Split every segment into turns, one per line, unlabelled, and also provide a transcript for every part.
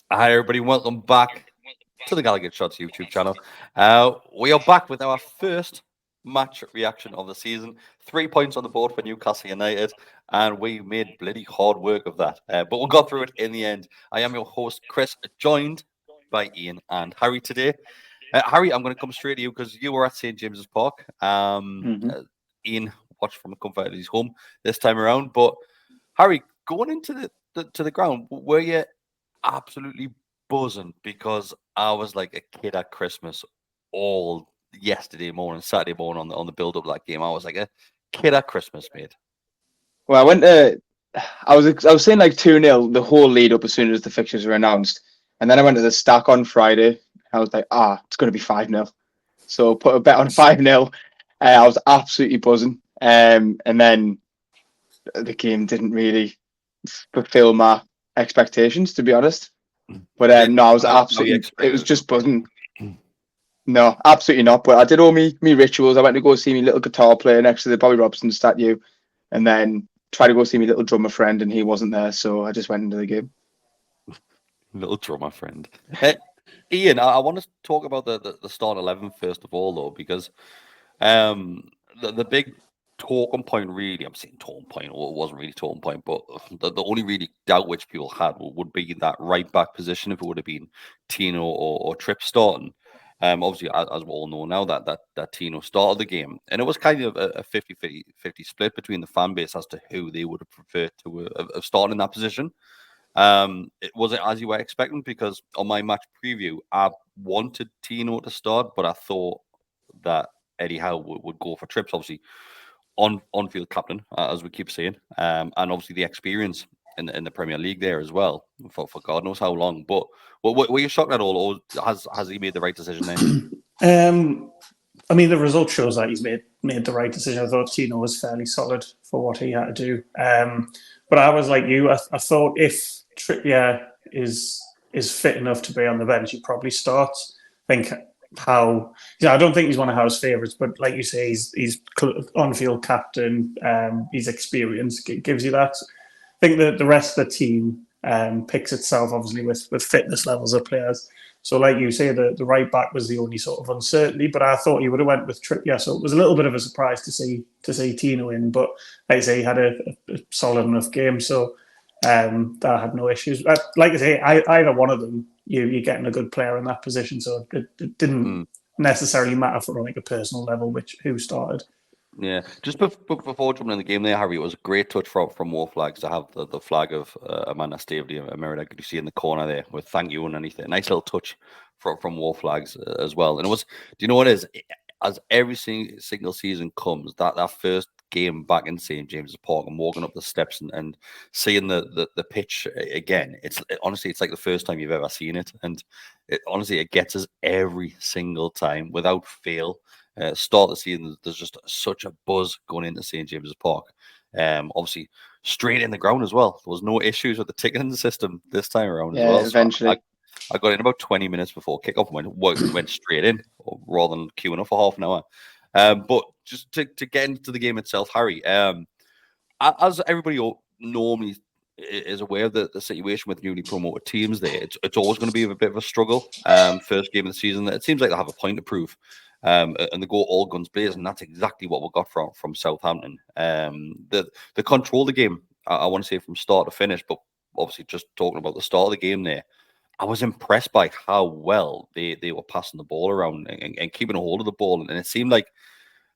Hi, everybody. Welcome back to the GallowgateShots YouTube channel. We are back with our first match reaction of the season. 3 points on the board for Newcastle United, and we made bloody hard work of that. But we got through it in the end. I am your host, Kris, joined by Iain and Harry today. Harry, I'm going to come straight to you because you were at St. James's Park.
hmm
Iain watched from the comfort of his home this time around. But Harry, going into the ground, were you absolutely buzzing? Because I was like a kid at Christmas all yesterday morning, Saturday morning on the build up of that game. I was like a kid at Christmas, mate.
Well, I went to. I was saying like 2-0 the whole lead up as soon as the fixtures were announced, and then I went to the stack on Friday. I was like, it's going to be 5-0. So put a bet on 5-0. I was absolutely buzzing. And then the game didn't really fulfill my expectations, to be honest. But
Didn't
no, I was
how you
absolutely. It
expected
was
it to
just
play.
buzzing. No, absolutely not. But I did all me rituals. I went to go see my little guitar player next to the Bobby Robson statue, and then tried to go see my little drummer friend, and he wasn't there, so I just went into the game.
Little drummer friend. Iain, I want to talk about the start 11 first of all, though, because the big talking point, really, I'm saying talking point, or it wasn't really talking point, but the only really doubt which people had would be that right back position if it would have been Tino or Tripp starting. Obviously, as we all know now, that Tino started the game, and it was kind of a 50-50 split between the fan base as to who they would have preferred to have started in that position. It wasn't as you were expecting because on my match preview, I wanted Tino to start, but I thought that Eddie Howe would go for Trips, obviously on field captain, as we keep saying, and obviously the experience in the Premier League there as well for God knows how long. But were you shocked at all, or has he made the right decision there?
Um, I mean, the result shows that he's made the right decision. I thought Tino was fairly solid for what he had to do. But I was like you. I thought if Trippier is fit enough to be on the bench, he probably starts. I think how I don't think he's one of Howe's favourites, but like you say, he's on field captain. He's experienced. It gives you that. I think that the rest of the team picks itself obviously with fitness levels of players. So, like you say, the right back was the only sort of uncertainty. But I thought he would have went with Trippier, so it was a little bit of a surprise to see Tino in. But like I say, he had a solid enough game, so I had no issues. Like I say, either one of them, you're getting a good player in that position, so it didn't necessarily matter for like a personal level who started.
Yeah, just before jumping in the game there, Harry, it was a great touch from War Flags to have the flag of Amanda Stavely, a mirror that you see in the corner there with thank you and anything. A nice little touch from War Flags as well. And it was, do you know what it is? As every single season comes, that first game back in St. James's Park and walking up the steps and seeing the pitch again, honestly, it's like the first time you've ever seen it. And honestly, it gets us every single time without fail. Start the season, there's just such a buzz going into St. James's Park. Obviously, straight in the ground as well. There was no issues with the ticketing system this time around as
Yeah,
well. So
eventually.
I got in about 20 minutes before kickoff and went straight in rather than queuing up for half an hour. But just to get into the game itself, Harry, as everybody normally is aware of the situation with newly promoted teams there, it's always going to be a bit of a struggle. First game of the season, it seems like they have a point to prove. And they go all guns blazing. That's exactly what we got from Southampton. They control the game, I want to say, from start to finish. But obviously, just talking about the start of the game there, I was impressed by how well they were passing the ball around and keeping a hold of the ball. And it seemed like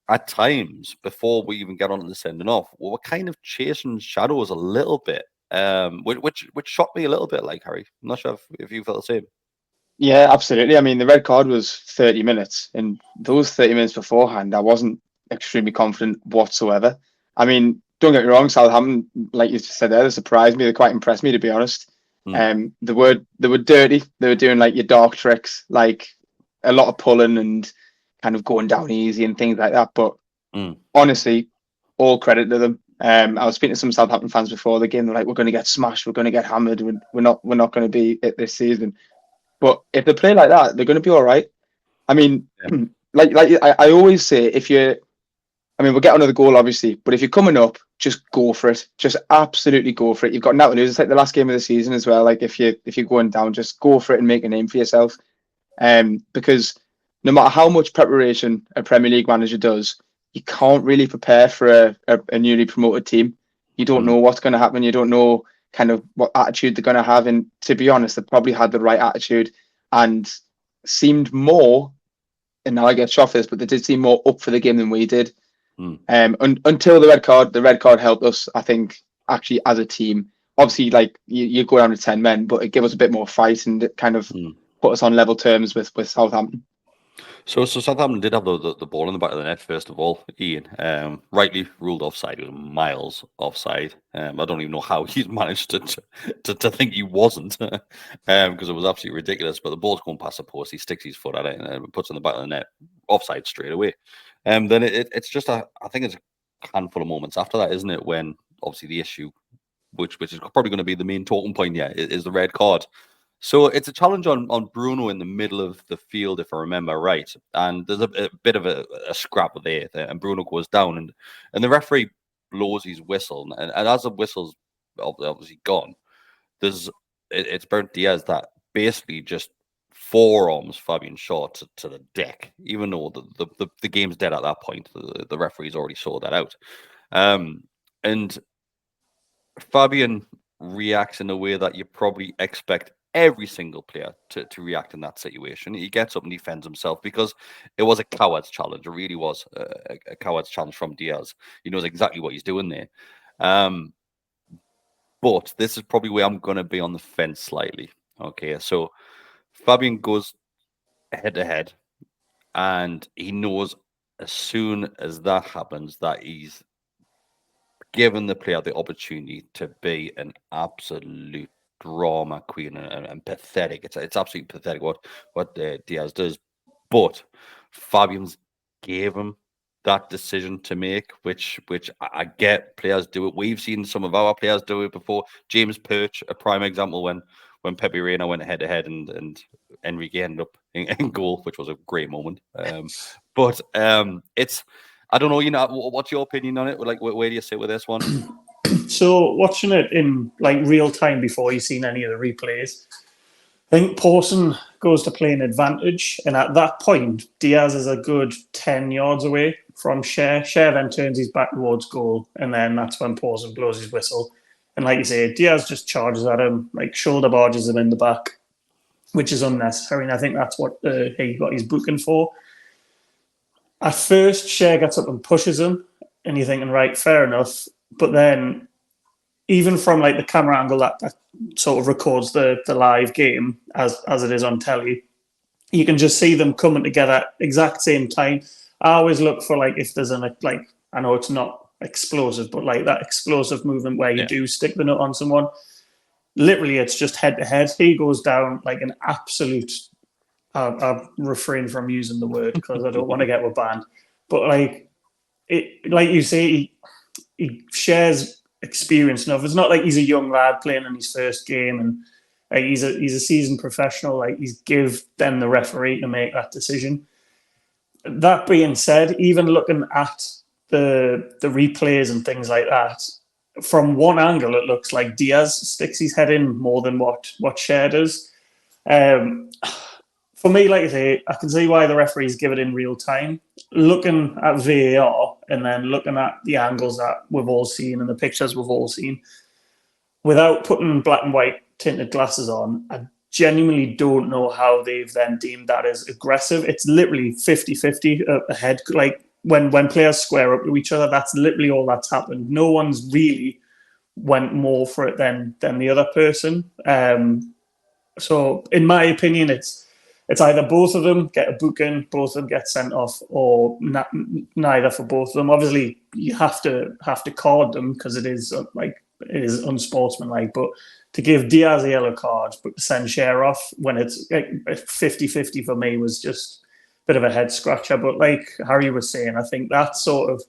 at times, before we even get on to the sending off, we were kind of chasing shadows a little bit, which shocked me a little bit, like Harry. I'm not sure if you felt the same.
Yeah, absolutely. I mean, the red card was 30 minutes, and those 30 minutes beforehand, I wasn't extremely confident whatsoever. I mean, don't get me wrong, Southampton, like you said there, they surprised me. They quite impressed me, to be honest. They were dirty. They were doing like your dark tricks, like a lot of pulling and kind of going down easy and things like that. But honestly, all credit to them. I was speaking to some Southampton fans before the game. They're like, "We're going to get smashed. We're going to get hammered. We're not going to be it this season." But if they play like that, they're going to be all right. I mean,
Yeah.
I always say, if you're I mean, we'll get another goal, obviously, but if you're coming up, just go for it. Just absolutely go for it. You've got nothing to lose. It's like the last game of the season as well. Like if you're going down, just go for it and make a name for yourself. Because no matter how much preparation a Premier League manager does, you can't really prepare for a newly promoted team. You don't know what's going to happen. You don't know kind of what attitude they're going to have. And to be honest, they probably had the right attitude and seemed more, and now I get shot for this, but they did seem more up for the game than we did. Until the red card helped us, I think, actually as a team. Obviously, like you go down to 10 men, but it gave us a bit more fight and it kind of put us on level terms with Southampton.
So Southampton did have the ball in the back of the net first of all. Iain rightly ruled offside. It was miles offside. I don't even know how he's managed to think he wasn't, because it was absolutely ridiculous. But the ball's going past the post. He sticks his foot at it and puts it in the back of the net, offside straight away. Then it's just I think it's a handful of moments after that, isn't it? When obviously the issue, which is probably going to be the main talking point, is the red card. So it's a challenge on Bruno in the middle of the field, if I remember right. And there's a bit of a scrap there, and Bruno goes down, and the referee blows his whistle, and as the whistle's obviously gone, it's Bernd Diaz that basically just forearms Fabian Schar to the deck, even though the game's dead at that point. The referee's already sorted that out. And Fabian reacts in a way that you probably expect every single player to react in that situation. He gets up and defends himself because it was a coward's challenge. It really was a coward's challenge from Diaz. He knows exactly what he's doing there. But this is probably where I'm going to be on the fence slightly. Okay, so Fabian goes head to head, and he knows as soon as that happens that he's given the player the opportunity to be an absolute drama queen and pathetic. It's absolutely pathetic what Diaz does. But Fabian's gave him that decision to make, which I get players do it. We've seen some of our players do it before. James Perch, a prime example, when Pepe Reina went head to head and Enrique ended up in goal, which was a great moment. But it's, I don't know, what's your opinion on it? Like, where do you sit with this one?
So watching it in like real time before you've seen any of the replays, I think Pawson goes to play an advantage, and at that point, Diaz is a good 10 yards away from Schar. Schar then turns his back towards goal, and then that's when Pawson blows his whistle. And like you say, Diaz just charges at him, like shoulder barges him in the back, which is unnecessary. And I think that's what he got his booking for. At first, Schar gets up and pushes him, and you're thinking, right, fair enough. But then, even from like the camera angle that sort of records the live game as it is on telly, you can just see them coming together at exact same time. I always look for like if there's I know it's not explosive, but like that explosive movement where you do stick the nut on someone. Literally, it's just head to head. He goes down like an absolute. I've refrained from using the word because I don't want to get banned. But like you say, he shares experience enough. It's not like he's a young lad playing in his first game, and he's a seasoned professional. Like he's give them the referee to make that decision. That being said, even looking at the replays and things like that, from one angle it looks like Diaz sticks his head in more than what Schar does. For me, like I say, I can see why the referees give it in real time. Looking at VAR and then looking at the angles that we've all seen and the pictures we've all seen, without putting black and white tinted glasses on, I genuinely don't know how they've then deemed that as aggressive. It's literally 50-50 ahead. Like when players square up to each other, that's literally all that's happened. No one's really went more for it than the other person. So in my opinion, it's either both of them get a booking, both of them get sent off, or neither for both of them. Obviously, you have to card them because it is unsportsmanlike. But to give Diaz a yellow card, but to send Schar off when it's 50-50 for me was just a bit of a head scratcher. But like Harry was saying, I think that sort of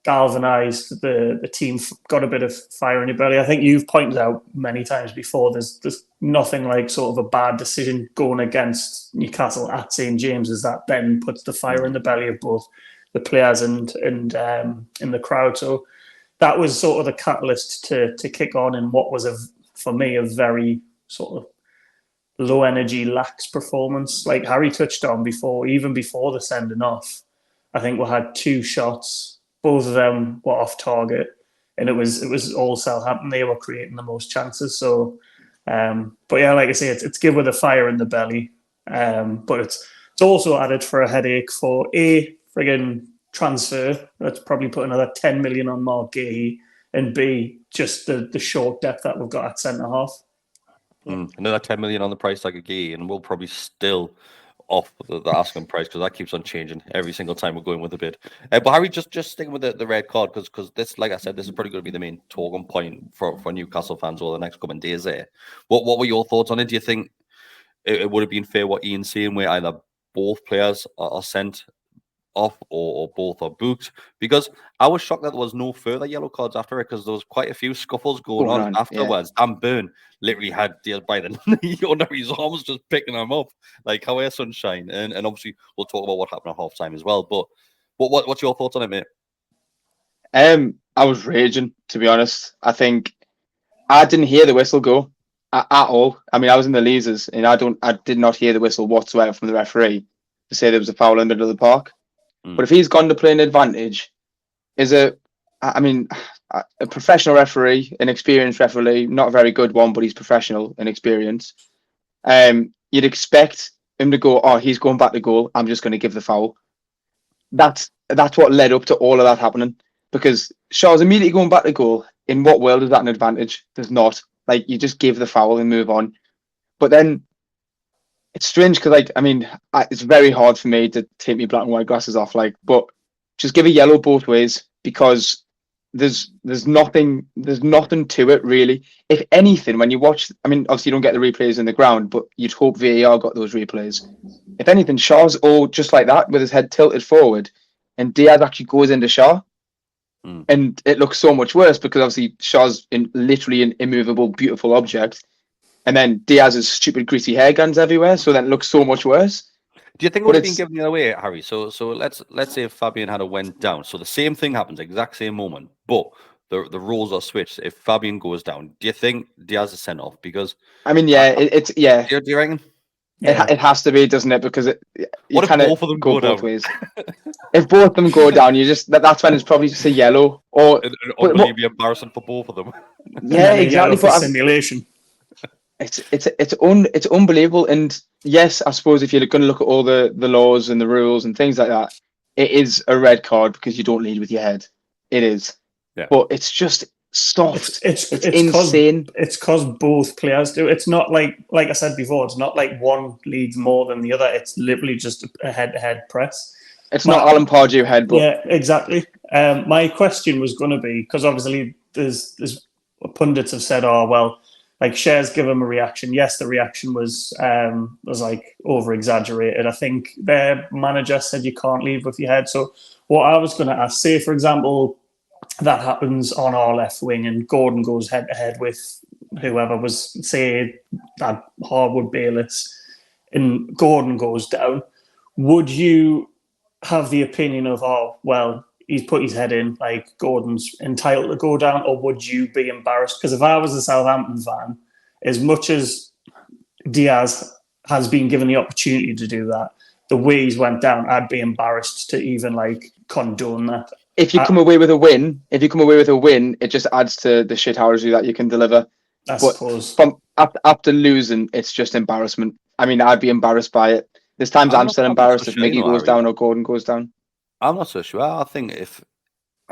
galvanised the team, got a bit of fire in your belly. I think you've pointed out many times before, there's nothing like sort of a bad decision going against Newcastle at St James's that then puts the fire in the belly of both the players and in the crowd. So that was sort of the catalyst to kick on in what was for me a very sort of low energy, lax performance. Like Harry touched on before, even before the sending off, I think we had 2 shots. Both of them were off target, and it was all Southampton. They were creating the most chances. So, but yeah, like I say, it's give with a fire in the belly. But it's also added for a headache for a friggin' transfer. That's probably put another 10 million on Mark Gahey, and B, just the short depth that we've got at centre half.
Another 10 million on the price tag again, and we'll probably still off the asking price because that keeps on changing every single time we're going with a bid. But Harry, just sticking with the red card because this, like I said, this is probably going to be the main talking point for Newcastle fans over the next coming days. There, what were your thoughts on it? Do you think it would have been fair what Iain's saying, where either both players are sent off or both are booked? Because I was shocked that there was no further yellow cards after it because there was quite a few scuffles going on afterwards. Yeah. Dan Burn literally had Diaz by the knee under his arms, just picking him up like how air sunshine. And obviously we'll talk about what happened at half time as well. But what's your thoughts on it, mate?
I was raging, to be honest. I think I didn't hear the whistle go at all. I mean, I was in the leasers and I did not hear the whistle whatsoever from the referee to say there was a foul in the middle of the park. But if he's gone to play an advantage, a professional referee, an experienced referee, not a very good one, but he's professional and experienced. You'd expect him to go, oh, he's going back to goal, I'm just going to give the foul. That's what led up to all of that happening, because Schar's immediately going back to goal. In what world is that an advantage? There's not. Like, you just give the foul and move on. But then it's strange because, it's very hard for me to take my black and white glasses off. But just give a yellow both ways, because there's nothing to it really. If anything, when you watch, obviously you don't get the replays in the ground, but you'd hope VAR got those replays. If anything, Schar's all just like that with his head tilted forward, and Diaz actually goes into Schar, and it looks so much worse because obviously Schar's literally an immovable, beautiful object. And then Diaz's stupid greasy hair guns everywhere, so then it looks so much worse.
Do you think it would have been given the other way, Harry? So let's say if Fabian had went down, so the same thing happens, exact same moment, but the roles are switched. If Fabian goes down, do you think Diaz is sent off? Because
it's
Do you reckon?
Yeah. It has to be, doesn't it? Because
what if both of them go both
ways? If both of them go down, you just that's when it's probably just a yellow, or
it'd be embarrassing for both of them.
Yeah, exactly.
For simulation.
It's unbelievable. And yes, I suppose if you're going to look at all the laws and the rules and things like that, it is a red card because you don't lead with your head. It is.
Yeah.
But it's just soft. It's
insane. It's because both players do. It's not like I said before, it's not like one leads more than the other. It's literally just a head-to-head press.
It's not Alan Pardew headbutt.
Yeah, exactly. My question was going to be, because obviously there's pundits have said, oh, well, like Shar's give him a reaction. Yes, the reaction was like over-exaggerated. I think their manager said you can't lead with your head. So what I was going to ask, say, for example, that happens on our left wing and Gordon goes head-to-head with whoever was, say, that Harwood Bayless, and Gordon goes down, would you have the opinion of, oh, well, he's put his head in, like Gordon's entitled to go down, or would you be embarrassed? Because if I was a Southampton fan, as much as Diaz has been given the opportunity to do that, the way he's went down, I'd be embarrassed to even condone that.
If you come away with a win, it just adds to the shithousery that you can deliver.
I suppose.
After losing, it's just embarrassment. I'd be embarrassed by it. There's times I'm still embarrassed if Miggy goes down or Gordon goes down.
I'm not so sure. I think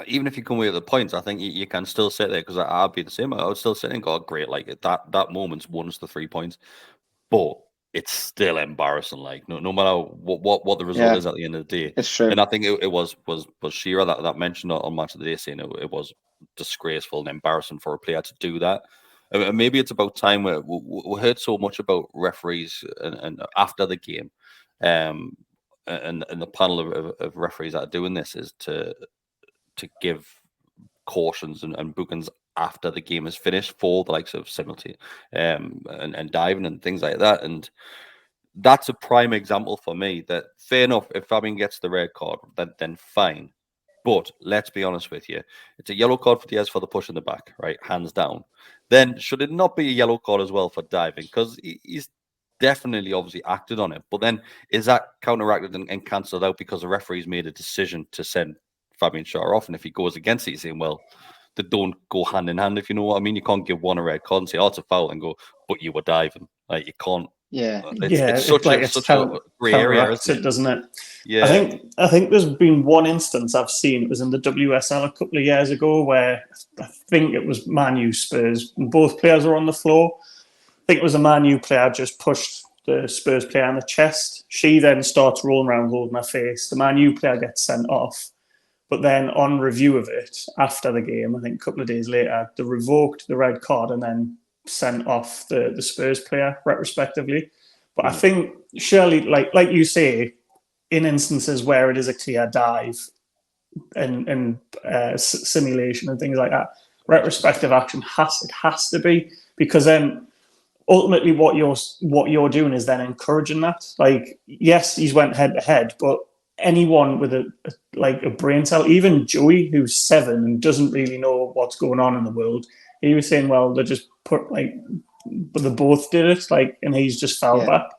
even if you come away with the points, I think you can still sit there, because I'd be the same. I would still sit and go, great, that moment's won us the 3 points, but it's still embarrassing. No matter what the result is at the end of the day.
It's true.
And I think it was Shearer that mentioned on Match of the Day, saying it was disgraceful and embarrassing for a player to do that. And maybe it's about time. Where we heard so much about referees and after the game, and the panel of referees that are doing this is to give cautions and bookings after the game is finished for the likes of simultaneity and diving and things like that. And that's a prime example for me that fair enough, if Fabian gets the red card, then fine. But let's be honest with you, it's a yellow card for Diaz for the push in the back, right? Hands down. Then should it not be a yellow card as well for diving? Because he's definitely obviously acted on it. But then is that counteracted and cancelled out because the referee's made a decision to send Fabian Schar off? And if he goes against it, you're saying, well, they don't go hand in hand, if you know what I mean. You can't give one a red card and say, oh, it's a foul, and go, but you were diving. Like, you can't.
Yeah.
It's such a grey area, isn't it?
Doesn't it?
Yeah.
I think there's been one instance I've seen. It was in the WSL a couple of years ago where I think it was Man U Spurs. And both players were on the floor. I think it was a Man U player just pushed the Spurs player in the chest. She then starts rolling around holding her face. The Man U player gets sent off. But then on review of it, after the game, I think a couple of days later, they revoked the red card and then sent off the Spurs player retrospectively. But I think surely, like you say, in instances where it is a clear dive and simulation and things like that, retrospective action has to be, because then ultimately what you're doing is then encouraging that. Like, yes, he's went head to head, but anyone with a brain cell, even Joey, who's 7 and doesn't really know what's going on in the world, he was saying, well, they just but they both did it, and he's just fell back.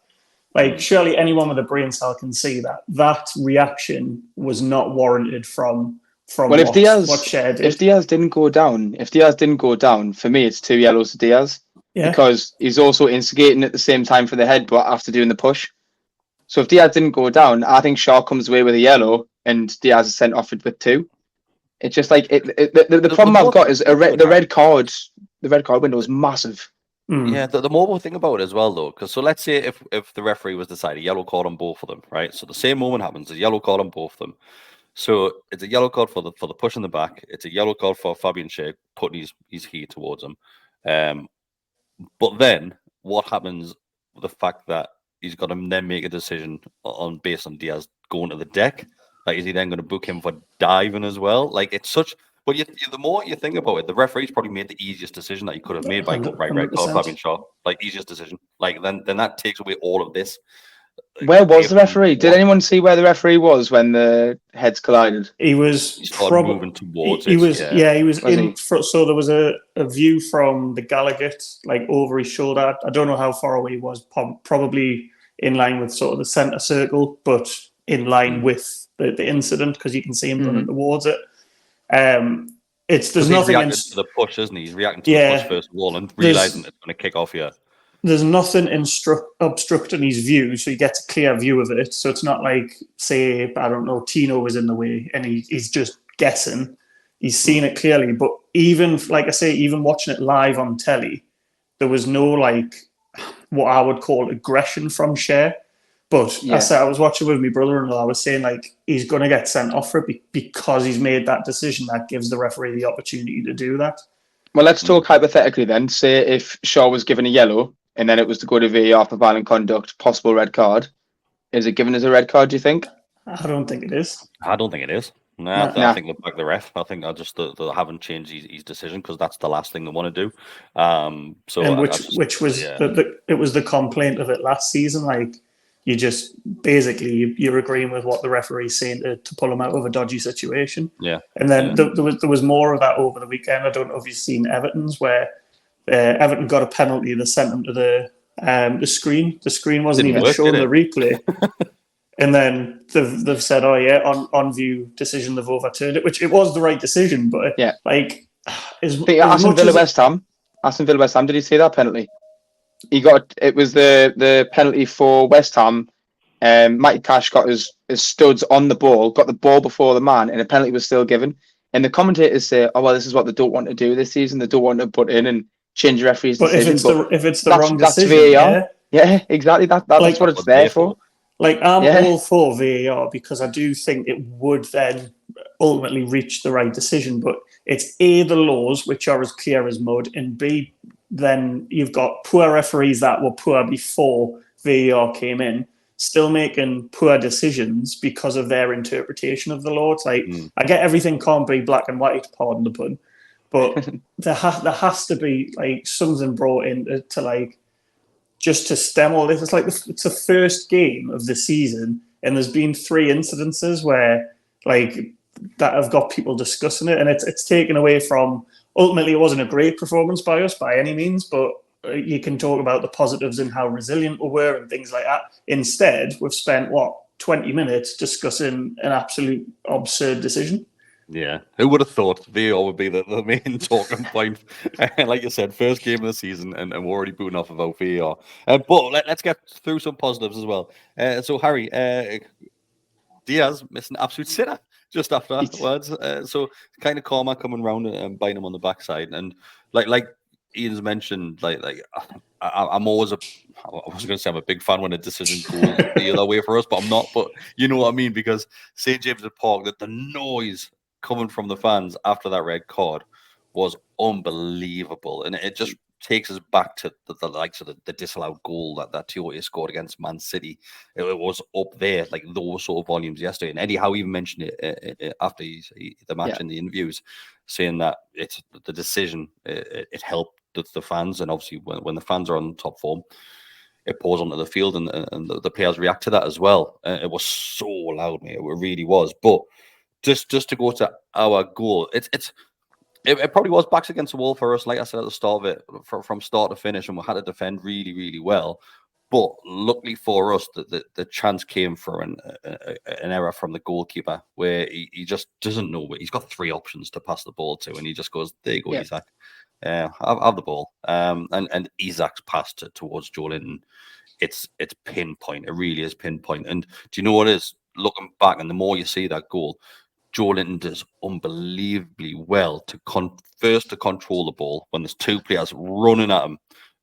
Like, surely anyone with a brain cell can see that reaction was not warranted from
well, if
Diaz
didn't go down, for me, it's 2 yellows to Diaz. Yeah. Because he's also instigating at the same time for the headbutt after doing the push. So if Diaz didn't go down, I think Schar comes away with a yellow and Diaz is sent off with 2. It's just like the problem I've got is the red card window is massive.
Yeah, the more thing about it as well, though, because so let's say if the referee was decided yellow card on both of them, right? So the same moment happens, a yellow card on both of them. So it's a yellow card for the push in the back. It's a yellow card for Fabian Schar putting his heat towards him. But then what happens with the fact that he's got to then make a decision based on Diaz going to the deck? Like, is he then going to book him for diving as well? Like, it's such. But the more you think about it, the referee's probably made the easiest decision that he could have made by red card Fabian Schar. Like, easiest decision. Like, then that takes away all of this.
Where was the referee? Did anyone see where the referee was when the heads collided?
He started
moving towards
he was
in.
So there was a view from the Gallowgate, over his shoulder. I don't know how far away he was. Probably in line with sort of the centre circle, but in line with the incident, because you can see him running towards it. There's nothing
to the push, isn't he? He's reacting to the push first of all and realising it's going to kick off here.
There's nothing obstructing his view, so he gets a clear view of it. So it's not like, say, I don't know, Tino was in the way and he's just guessing. He's seen it clearly. But even, like I say, even watching it live on telly, there was no, what I would call aggression from Schar. But I was watching with my brother-in-law. I was saying, he's going to get sent off for it because he's made that decision. That gives the referee the opportunity to do that.
Well, let's talk hypothetically then. Say if Schar was given a yellow and then it was to go to VAR for violent conduct, possible red card. Is it given as a red card, do you think?
I don't think it is.
I don't think it is. No, I think they'll back the ref. I think they haven't changed his decision because that's the last thing they want to do.
It was the complaint of it last season. You just basically you're agreeing with what the referee's saying to pull him out of a dodgy situation.
Yeah.
And then there was more of that over the weekend. I don't know if you've seen Everton's, where Everton got a penalty. They sent him to the screen. The screen wasn't even showing the replay. And then they've said, oh yeah, on view decision, they've overturned it, which it was the right decision. But
Aston Villa West Ham, did he see that penalty? It was the penalty for West Ham. Matty Cash got his studs on the ball, got the ball before the man, and a penalty was still given. And the commentators say, oh well, this is what they don't want to do this season. They don't want to put in and change the referee's decision.
If it's the wrong decision,
VAR. Yeah, exactly. That's what it's there for.
I'm all for VAR because I do think it would then ultimately reach the right decision. But it's A, the laws, which are as clear as mud, and B, then you've got poor referees that were poor before VAR came in, still making poor decisions because of their interpretation of the law. It's I get everything can't be black and white, pardon the pun, but there has to be something brought in to just to stem all this. It's like it's the first game of the season, and there's been 3 incidences where like that have got people discussing it, and it's taken away from. Ultimately, it wasn't a great performance by us by any means, but you can talk about the positives and how resilient we were and things like that. Instead, we've spent 20 minutes discussing an absolute absurd decision.
Yeah, who would have thought VAR would be the main talking point? Like you said, first game of the season, and we're already booting off about VAR. But let's get through some positives as well. So, Harry, Diaz missed an absolute sitter just afterwards. So, kind of karma coming round and biting him on the backside. And like Ian's mentioned, I'm always I was going to say I'm a big fan when a decision goes the other way for us, but I'm not. But you know what I mean, because St. James's Park, that the noise coming from the fans after that red card was unbelievable, and it just takes us back to the likes of the disallowed goal that Toyota scored against Man City. It was up there, like those sort of volumes yesterday. And Eddie Howe even mentioned it after the match in the interviews, saying that it's the decision. It helped the fans, and obviously when the fans are on top form, it pours onto the field, and the players react to that as well. It was so loud, mate. It really was, but. Just to go to our goal, it probably was backs against the wall for us. Like I said at the start of it, from start to finish, and we had to defend really, really well. But luckily for us, the chance came for an error from the goalkeeper, where he just doesn't know. He's got 3 options to pass the ball to, and he just goes, "There you go, Isaac. Have the ball." And Isaac's pass towards Joelinton, it's pinpoint. It really is pinpoint. And do you know what it is? Looking back, and the more you see that goal, Joelinton does unbelievably well to control the ball when there's 2 players running at him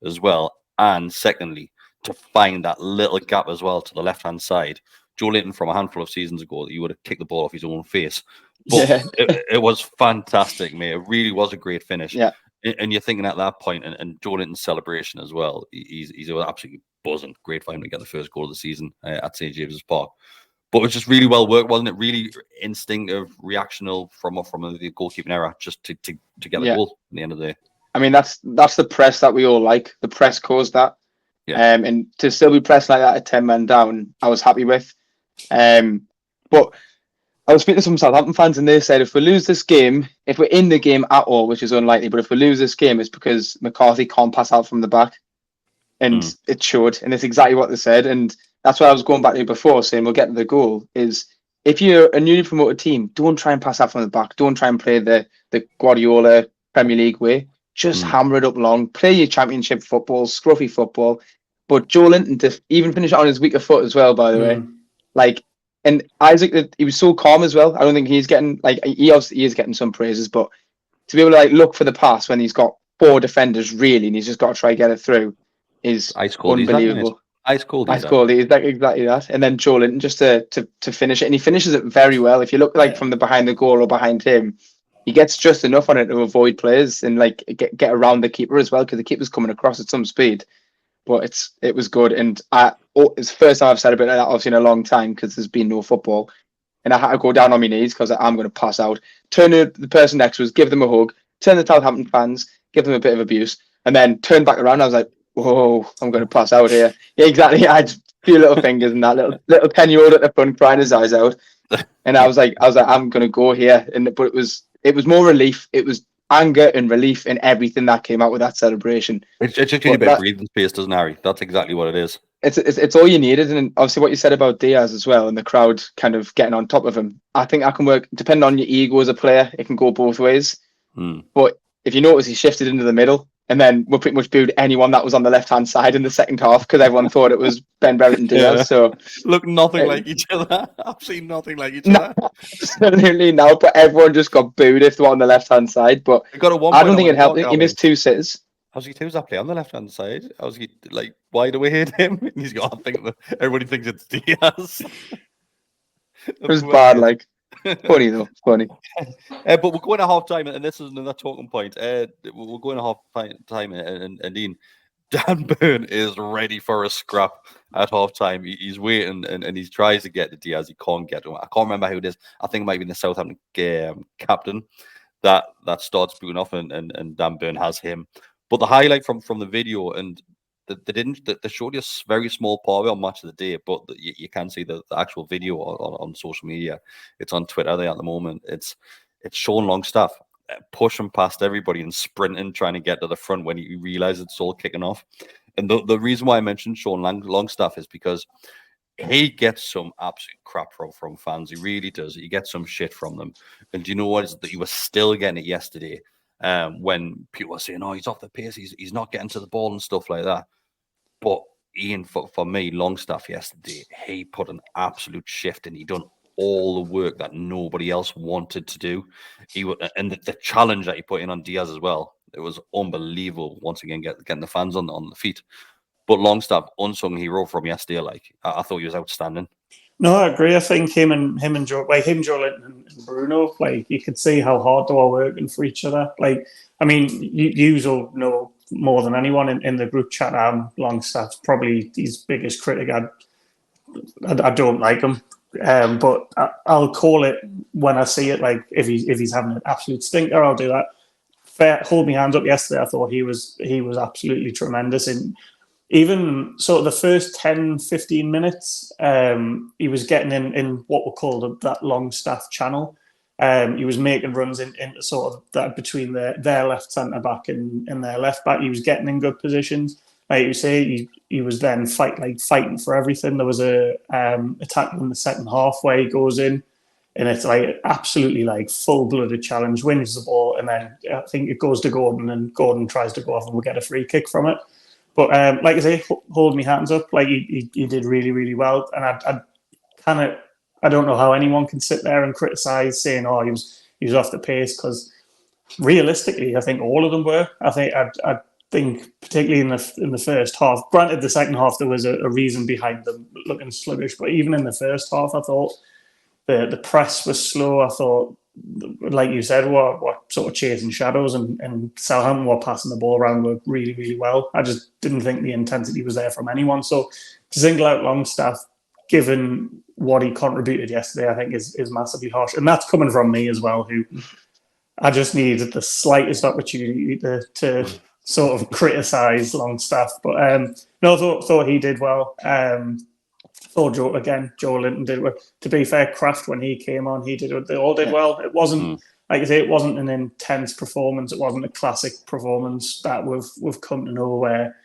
as well, and secondly to find that little gap as well to the left hand side. Joelinton from a handful of seasons ago, that you would have kicked the ball off his own face, but it was fantastic, mate. It really was a great finish.
Yeah,
and you're thinking at that point, and Joelinton's celebration as well. He's absolutely buzzing. Great for him to get the first goal of the season at St. James's Park. But it was just really well worked, wasn't it? Really instinctive, reactional from the goalkeeping error, just to get the goal at the end of the day.
I mean, that's the press that we all like. The press caused that.
Yeah.
And to still be pressed like that at 10 men down, I was happy with. But I was speaking to some Southampton fans, and they said if we lose this game, if we're in the game at all, which is unlikely, but if we lose this game, it's because McCarthy can't pass out from the back. And it showed, and it's exactly what they said. And that's what I was going back to before, saying we'll get to the goal, is if you're a newly promoted team, don't try and pass out from the back. Don't try and play the Guardiola Premier League way. Just hammer it up long. Play your championship football, scruffy football. But Joelinton to even finish it on his weaker foot as well, by the way. Like, and Isaac, he was so calm as well. I don't think he's getting, like, he obviously is getting some praises, but to be able to like look for the pass when he's got 4 defenders really, and he's just got to try and get it through, is unbelievable.
Ice cold.
Exactly that. And then Joelinton just to finish it, and he finishes it very well. If you look like from the behind the goal or behind him, he gets just enough on it to avoid players and like get around the keeper as well, because the keeper's coming across at some speed. But it was good, and it's the first time I've said a bit like that obviously in a long time, because there's been no football, and I had to go down on my knees because I'm going to pass out. Turn to the person next to us, give them a hug. Turn to the Southampton fans, give them a bit of abuse, and then turn back around. I was like, whoa, I'm going to pass out here. Yeah, exactly. I had a few little fingers and that little 10-year-old at the front crying his eyes out, and I was like, I'm going to go here. But it was more relief. It was anger and relief in everything that came out with that celebration.
It's just a bit of breathing space, doesn't it, Harry? That's exactly what it is.
It's all you needed, and obviously what you said about Diaz as well, and the crowd kind of getting on top of him. I think that can work depending on your ego as a player. It can go both ways. But if you notice, he shifted into the middle, and then we pretty much booed anyone that was on the left hand side in the second half, because everyone thought it was Ben Brereton Diaz. So
look, nothing like each other. Absolutely nothing like each other.
Absolutely no, but everyone just got booed if they were on the left hand side. But I don't think it helped. He missed 2 sitters.
How's he that play on the left hand side? How's he like wide away hit him? And he's got, I think everybody thinks it's Diaz.
It was bad, like funny though, funny.
But we're going to half time, and this is another talking point. We're going to half time, and Dean, Dan Burn is ready for a scrap at half time. He's waiting, and he tries to get to Diaz. He can't get to him. I can't remember who it is. I think it might be the Southampton captain that starts booing off, and Dan Burn has him. But the highlight from the video, and they didn't. They showed you a very small part of it on Match of the Day, but you can see the actual video on social media. It's on Twitter there at the moment. It's Sean Longstaff pushing past everybody and sprinting, trying to get to the front when you realize it's all kicking off. And the reason why I mentioned Sean Longstaff is because he gets some absolute crap from fans. He really does. He gets some shit from them. And do you know what? Is that he was still getting it yesterday when people were saying, "Oh, he's off the pace. He's not getting to the ball and stuff like that." But Ian, for me, Longstaff yesterday, he put an absolute shift in. He done all the work that nobody else wanted to do. And the challenge that he put in on Diaz as well. It was unbelievable. Once again, getting the fans on the feet. But Longstaff, unsung hero from yesterday. Like I thought he was outstanding.
No, I agree. I think him, Joelinton and Bruno, like you could see how hard they were working for each other. Like, I mean, you will know more than anyone in the group chat. Longstaff's probably his biggest critic. I don't like him, but I'll call it when I see it. Like if he's having an absolute stinker, I'll do that. Hold me hands up. Yesterday, I thought he was absolutely tremendous in. Even sort of the first 10, 15 minutes, he was getting in what we call that Longstaff channel. He was making runs into sort of that between their left centre back and their left back. He was getting in good positions. Like you say, he was then fighting for everything. There was a attack in the second half where he goes in, and it's like absolutely like full-blooded challenge, wins the ball, and then I think it goes to Gordon, and Gordon tries to go off and we get a free kick from it. But like I say, hold me hands up. Like he did really, really well, and I don't know how anyone can sit there and criticise saying, "Oh, he was off the pace," because realistically, I think all of them were. I think particularly in the first half. Granted, the second half there was a reason behind them looking sluggish, but even in the first half, I thought the press was slow. I thought, like you said, we're sort of chasing shadows, and Southampton were passing the ball around really, really well. I just didn't think the intensity was there from anyone. So to single out Longstaff, given what he contributed yesterday, I think is massively harsh. And that's coming from me as well, who I just needed the slightest opportunity to sort of criticise Longstaff. But no, thought he did well. Thought Joelinton did well. To be fair, Kraft, when he came on, they all did well. It wasn't, like I say, it wasn't an intense performance. It wasn't a classic performance that we've come to know where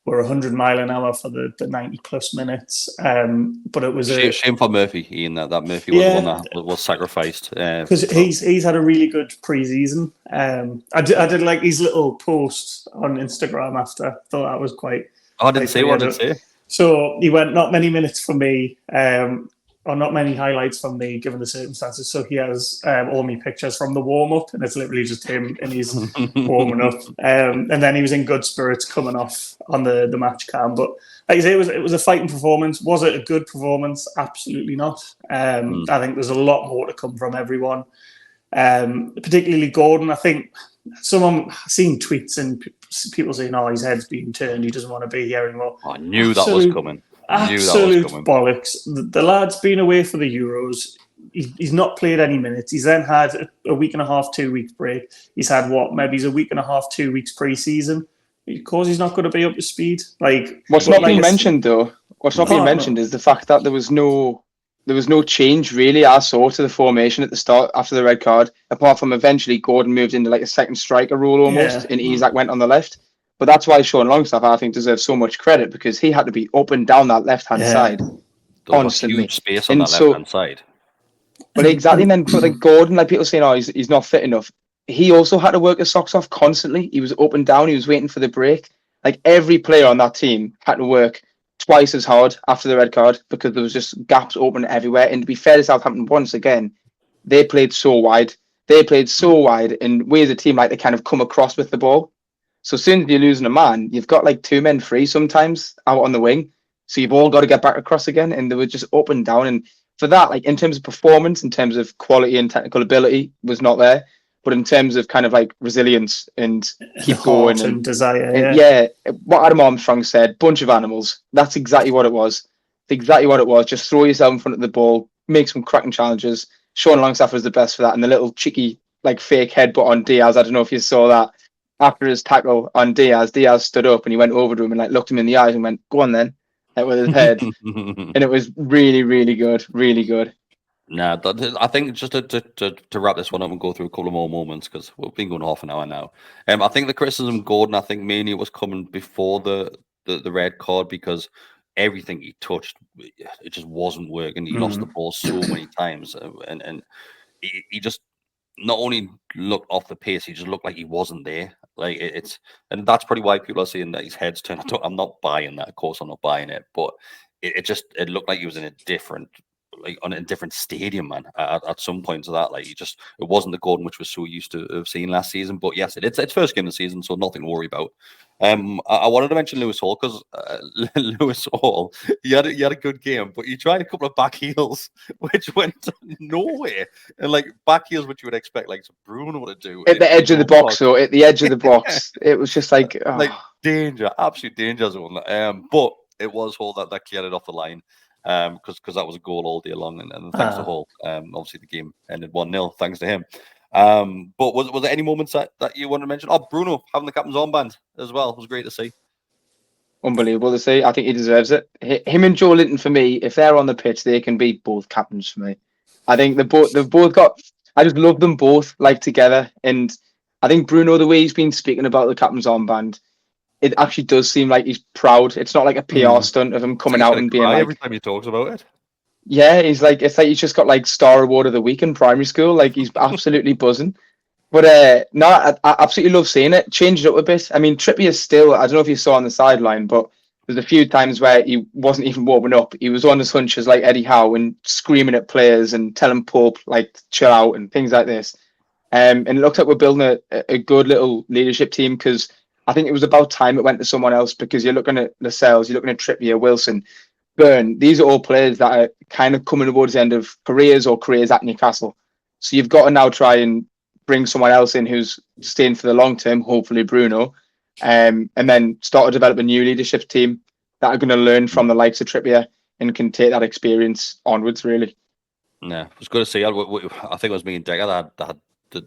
we're 100 mile an hour for the 90 plus minutes. But it was a
shame for Murphy, Ian, that Murphy was the one that was sacrificed.
Because he's had a really good pre-season. I did like his little post on Instagram after. Thought that was quite.
I didn't say what I did say.
So he went, not many minutes from me, or not many highlights from me, given the circumstances. So he has all my pictures from the warm-up, and it's literally just him and he's warming up. And then he was in good spirits coming off on the match cam. But like I say, it was a fighting performance. Was it a good performance? Absolutely not. I think there's a lot more to come from everyone, particularly Gordon. I think I've seen tweets and people saying, "Oh, his head's being turned. He doesn't want to be here anymore."
I knew that was coming.
Absolute bollocks. The lad's been away for the Euros. He's not played any minutes. He's then had a week and a half, 2 weeks break. He's had maybe he's a week and a half, 2 weeks pre-season. Because he's not going to be up to speed. Like
what's not being mentioned is the fact that there was no change really I saw to the formation at the start after the red card, apart from eventually Gordon moved into like a second striker role almost, and Isak went on the left. But that's why Sean Longstaff, I think, deserves so much credit, because he had to be up and down that left-hand side constantly.
Huge space on that left-hand side.
But exactly, and then for like Gordon, like people saying, "Oh, he's not fit enough." He also had to work his socks off constantly. He was up and down. He was waiting for the break. Like every player on that team had to work twice as hard after the red card, because there was just gaps open everywhere. And to be fair to Southampton, once again, they played so wide. And we as a team like to kind of come across with the ball. So as soon as you're losing a man, you've got like two men free sometimes out on the wing. So you've all got to get back across again. And they were just up and down. And for that, like in terms of performance, in terms of quality and technical ability, was not there. But in terms of kind of like resilience and keep going and desire, what Adam Armstrong said, bunch of animals. That's exactly what it was. Just throw yourself in front of the ball, make some cracking challenges. Sean Longstaff was the best for that, and the little cheeky like fake headbutt on Diaz. I don't know if you saw that. after his tackle on Diaz. Diaz stood up and he went over to him and like looked him in the eyes and went, "Go on then," like, with his head, and it was really, really good, really good.
Nah, I think just to wrap this one up and go through a couple of more moments because we've been going half an hour now. I think the criticism Gordon, I think mainly was coming before the red card because everything he touched, it just wasn't working. He lost the ball so many times, and he just not only looked off the pace, he just looked like he wasn't there. Like and that's probably why people are saying that his head's turned. I'm not buying that. Of course, I'm not buying it, but it looked like he was in a different. Like on a different stadium, man. At some points of that, like it wasn't the Gordon which we're so used to have seen last season. But yes, it's first game of the season, so nothing to worry about. I wanted to mention Lewis Hall because Lewis Hall, he had a good game, but he tried a couple of back heels which went nowhere, and like back heels which you would expect like Bruno to do
At the edge of the box, though. At the edge of the box, it was just like
like danger, absolute danger zone. But it was Hall that cleared it off the line. Because that was a goal all day long, and thanks to Hall. Obviously the game ended 1-0 thanks to him. But was there any moments that you want to mention? Oh, Bruno having the captain's armband as well was great to see.
Unbelievable to see. I think he deserves it. Him and Joelinton, for me, if they're on the pitch, they can be both captains for me. I think they've both got. I just love them both like together, and I think Bruno, the way he's been speaking about the captain's armband, it actually does seem like he's proud. It's not like a PR stunt of him coming out and being like
every time he talks about it.
Yeah, it's like he's just got like Star Award of the Week in primary school. Like he's absolutely buzzing. But no, I absolutely love seeing it. Change it up a bit. I mean, Trippier still. I don't know if you saw on the sideline, but there's a few times where he wasn't even warming up. He was on his hunches like Eddie Howe and screaming at players and telling Pope like chill out and things like this. And it looks like we're building a good little leadership team because I think it was about time it went to someone else because you're looking at Lascelles, you're looking at Trippier, Wilson, Byrne. These are all players that are kind of coming towards the end of careers or careers at Newcastle. So you've got to now try and bring someone else in who's staying for the long term, hopefully Bruno, and then start to develop a new leadership team that are going to learn from the likes of Trippier and can take that experience onwards, really.
Yeah, it was good to see. I think it was me and Decker that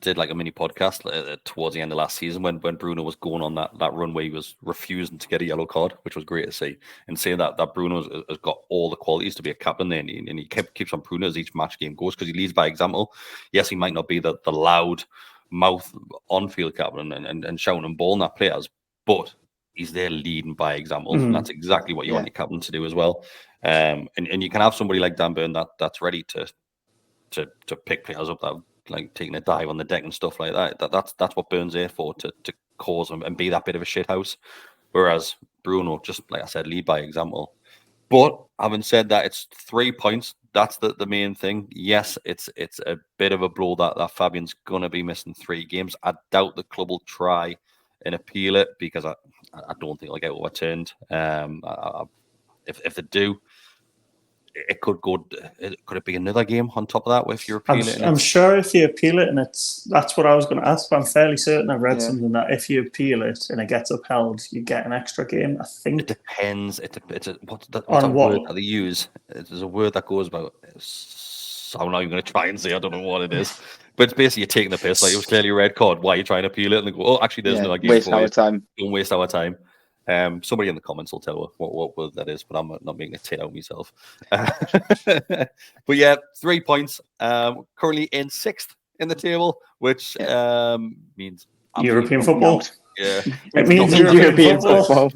did like a mini podcast towards the end of last season when Bruno was going on that run where he was refusing to get a yellow card, which was great to see. And saying that Bruno has got all the qualities to be a captain there, and he keeps on proving as each match game goes because he leads by example. Yes, he might not be the loud mouth on-field captain and shouting and bawling at players, but he's there leading by example. And that's exactly what you want your captain to do as well. And you can have somebody like Dan Byrne that's ready to pick players up that like taking a dive on the deck and stuff like that. That's what Byrne's there for, to cause and be that bit of a shit house. Whereas Bruno, just like I said, lead by example. But having said that, it's 3 points. That's the main thing. Yes, it's a bit of a blow that Fabian's gonna be missing 3 games. I doubt the club will try and appeal it because I don't think it'll get overturned. If they do, it could go. Could it be another game on top of that if you appeal it?
I'm sure if you appeal it, and that's what I was going to ask. But I'm fairly certain I've read something that if you appeal it and it gets upheld, you get an extra game. I think
it depends. What's that
on what
word that they use? There's a word that goes about. I'm not even going to try and say. I don't know what it is. But it's basically you're taking the piss. Like it was clearly a red card. Why are you trying to appeal it? And they go, oh, actually, there's another game.
Waste our time.
Don't waste our time. Somebody in the comments will tell what word that is, but I'm not making a tit out myself. But yeah, 3 points. Currently in 6th in the table, which means
European football.
Yeah,
it means European football.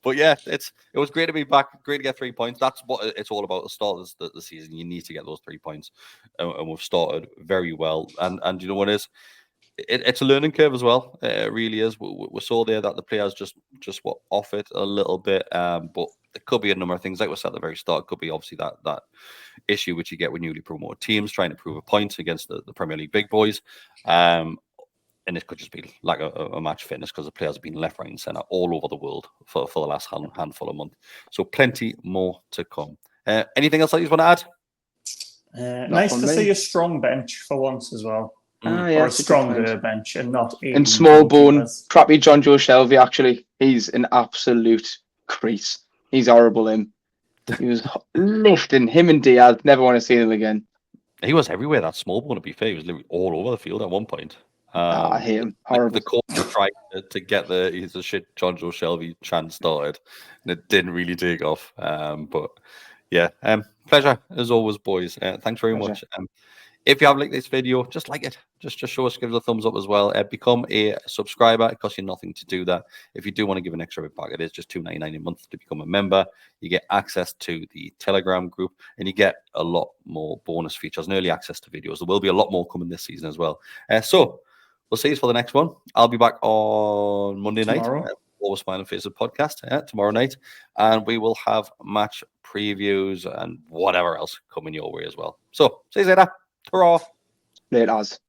But yeah, it was great to be back. Great to get 3 points. That's what it's all about. The start of the season, you need to get those 3 points, and we've started very well. And you know what it is? It's a learning curve as well. It really is. We saw there that the players just were off it a little bit, but there could be a number of things. Like we said at the very start, it could be obviously that issue which you get with newly promoted teams trying to prove a point against the Premier League big boys. And it could just be like a match fitness because the players have been left, right, and centre all over the world for the last handful of months. So plenty more to come. Anything else that you want to
add? Nice to see a strong bench for once as well.
Yeah,
or a stronger bench and not
and small bone crappy John Joe Shelby. Actually, he's an absolute crease. He's horrible. He was lifting him and Diaz. Never want to see them again.
He was everywhere. That small bone, to be fair, he was literally all over the field at one point.
I hate him. Horrible.
The court tried to get he's a shit John Joe Shelby chant started, and it didn't really take off. But yeah, pleasure as always, boys. Thanks very much. If you have liked this video, just like it. Just show us, give us a thumbs up as well. Become a subscriber. It costs you nothing to do that. If you do want to give an extra bit back, it is just $2.99 a month to become a member. You get access to the Telegram group, and you get a lot more bonus features and early access to videos. There will be a lot more coming this season as well. So we'll see you for the next one. I'll be back on Monday night. Always Smiling Faces podcast tomorrow night, and we will have match previews and whatever else coming your way as well. So see you later. Ta-ra.
Late as.